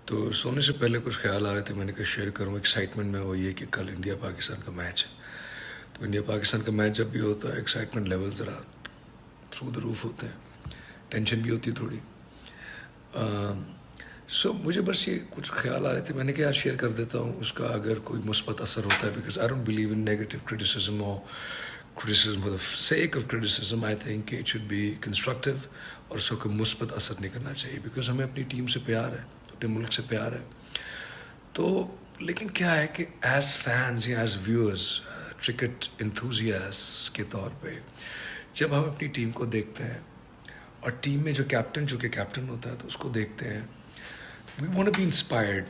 تو سونے سے پہلے کچھ خیال آ رہے تھے, میں نے کہا شیئر کروں. ایکسائٹمنٹ میں وہ یہ کہ کل انڈیا پاکستان کا میچ ہے. تو انڈیا پاکستان کا میچ جب بھی ہوتا ہے ایکسائٹمنٹ لیول ذرا تھرو دا روف ہوتے ہیں, ٹینشن بھی ہوتی ہے تھوڑی. مجھے بس یہ کچھ خیال آ رہے تھے, میں نے کہا شیئر کر دیتا ہوں. اس کا اگر کوئی مثبت اثر ہوتا ہے, because I don't believe in negative criticism اور criticism for the sake of criticism. I think it should be constructive اور اس کو مثبت اثر نہیں کرنا چاہیے, بیکاز ہمیں اپنی ٹیم سے پیار ہے, اپنے ملک سے پیار ہے. تو لیکن کیا ہے کہ ایز فینز یا ایز ویورز, کرکٹ انتھوزیاسٹ کے طور پہ جب ہم اپنی ٹیم کو دیکھتے ہیں اور ٹیم میں جو کیپٹن ہوتا ہے تو اس کو دیکھتے ہیں, we want be inspired.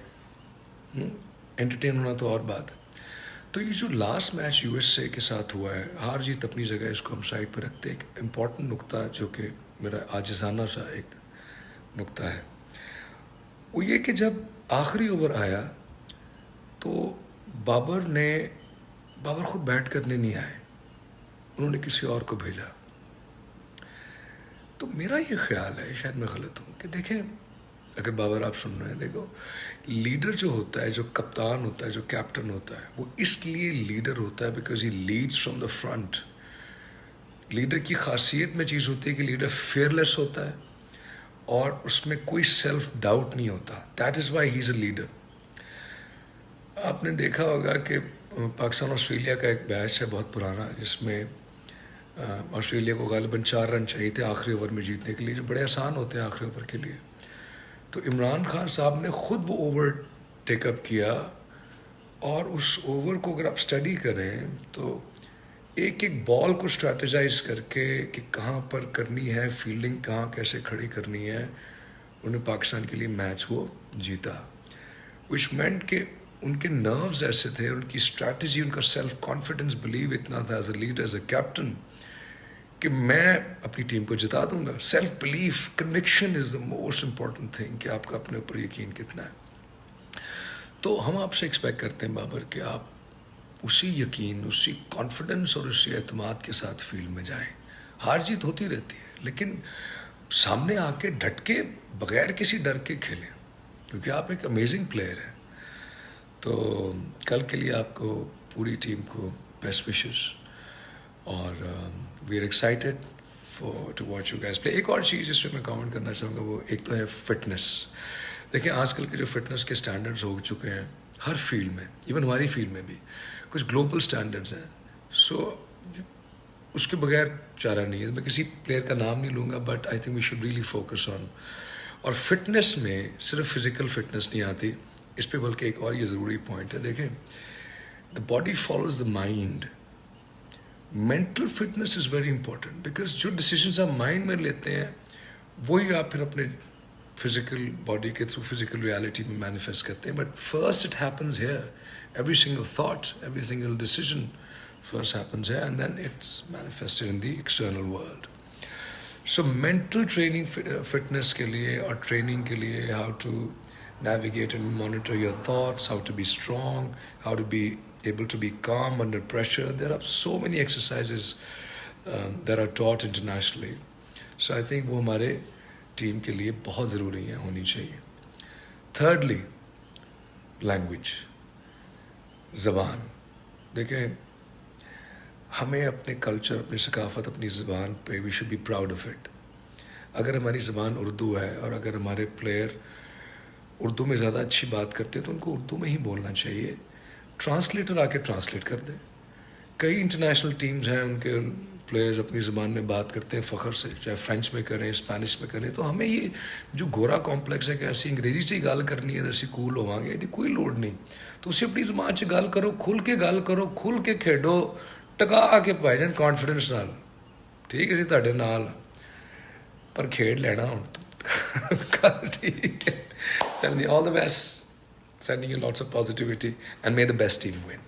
Entertain ہونا تو اور بات ہے. تو یہ جو last match U S A کے ساتھ ہوا ہے, ہار جیت اپنی جگہ, اس کو ہم سائڈ پہ رکھتے ہیں. ایک امپورٹنٹ نقطہ جو کہ میرا عاجزانہ سا ایک نقطہ ہے, وہ یہ کہ جب آخری اوور آیا تو بابر خود بیٹ کرنے نہیں آئے, انہوں نے کسی اور کو بھیجا. تو میرا یہ خیال ہے, شاید میں غلط ہوں, کہ دیکھیں اگر بابر آپ سن رہے ہیں, دیکھو لیڈر جو ہوتا ہے, جو کپتان ہوتا ہے, جو کیپٹن ہوتا ہے, وہ اس لیے لیڈر ہوتا ہے because he leads from the front. Leader کی خاصیت میں چیز ہوتی ہے کہ لیڈر فیئرلیس ہوتا ہے اور اس میں کوئی سیلف ڈاؤٹ نہیں ہوتا. That is why he is a leader. آپ نے دیکھا ہوگا کہ پاکستان آسٹریلیا کا ایک میچ ہے بہت پرانا, جس میں آسٹریلیا کو غالباً 4 رن چاہیے تھے آخری اوور میں جیتنے کے لیے, جو بڑے آسان ہوتے ہیں آخری اوور کے لیے. تو عمران خان صاحب نے خود وہ اوور ٹیک اپ کیا, اور اس اوور کو اگر آپ اسٹڈی کریں تو ایک ایک بال کو اسٹریٹجائز کر کے کہ کہاں پر کرنی ہے فیلڈنگ, کہاں کیسے کھڑی کرنی ہے, انہیں پاکستان کے لیے میچ وہ جیتا. وچ مینٹ کہ ان کے نروز ایسے تھے, ان کی اسٹریٹجی, ان کا سیلف کانفیڈنس, بلیو اتنا تھا as a leader, as a captain, کہ میں اپنی ٹیم کو جتا دوں گا. Self belief, conviction is the most important thing, کہ آپ کا اپنے اوپر یقین کتنا ہے. تو ہم آپ سے ایکسپیکٹ کرتے ہیں بابر کہ آپ اسی یقین, اسی کانفیڈنس اور اسی اعتماد کے ساتھ فیلڈ میں جائیں. ہار جیت ہوتی رہتی ہے, لیکن سامنے آ کے ڈٹ کے بغیر کسی ڈر کے کھیلیں, کیونکہ آپ ایک امیزنگ پلیئر ہیں. تو کل کے لیے آپ کو پوری ٹیم کو بیسٹ وشز, اور we are excited to watch you guys play. ایک اور چیز جس پہ میں کامنٹ کرنا چاہوں گا, وہ ایک تو ہے فٹنس. دیکھیں آج کل کے جو فٹنس کے اسٹینڈرڈز ہو چکے ہیں ہر فیلڈ میں, ایون ہماری فیلڈ میں بھی کچھ گلوبل اسٹینڈرڈز ہیں. سو اس کے بغیر چارہ نہیں ہے. میں کسی پلیئر کا نام نہیں لوں گا, but I think we should really focus on. اور فٹنس میں صرف فزیکل فٹنس نہیں آتی اس پہ, بلکہ ایک اور یہ ضروری پوائنٹ ہے. دیکھیں the body follows the mind. Mental fitness is very important, because جو ڈیسیجنس آپ مائنڈ میں لیتے ہیں وہی آپ پھر اپنے فزیکل باڈی کے تھرو فزیکل ریالٹی میں مینیفیسٹ کرتے ہیں. But first it happens here. Every single thought, every single decision first happens here, and then it's manifested in the external world. So mental training, fitness ke liye or training ke liye, how to navigate and monitor your thoughts, how to be strong, how to be able to be calm under pressure. There are so many exercises that are taught internationally. So I think وہ ہمارے team کے لیے بہت ضروری ہیں, ہونی چاہیے. Thirdly, language, زبان. دیکھیں ہمیں اپنے کلچر, اپنی ثقافت, اپنی زبان پہ we should be proud of it. اگر ہماری زبان اردو ہے اور اگر ہمارے پلیئر اردو میں زیادہ اچھی بات کرتے ہیں تو ان کو اردو میں ہی بولنا چاہیے. ٹرانسلیٹر آ کے ٹرانسلیٹ کر دیں. کئی انٹرنیشنل ٹیمز ہیں, ان کے پلیئرز اپنی زبان میں بات کرتے ہیں فخر سے, چاہے فرینچ میں کریں, اسپینش میں کریں. تو ہمیں یہ جو گورا کمپلیکس ہے کہ ایسی انگریزی سے ہی گل کرنی ہے, ایسی کول ہوا گے, یہ کوئی لوڑ نہیں. تو اسے اپنی زبان سے گل کرو, کھل کے گل کرو, کھل کے کھیڈو, ٹکا کے پائی جان کانفیڈنس نال. ٹھیک ہے جی, تہاڈے نال, پر کھیڈ لینا ہوں. ٹھیک ہے, sending you all the best, sending you lots of positivity, and may the best team win.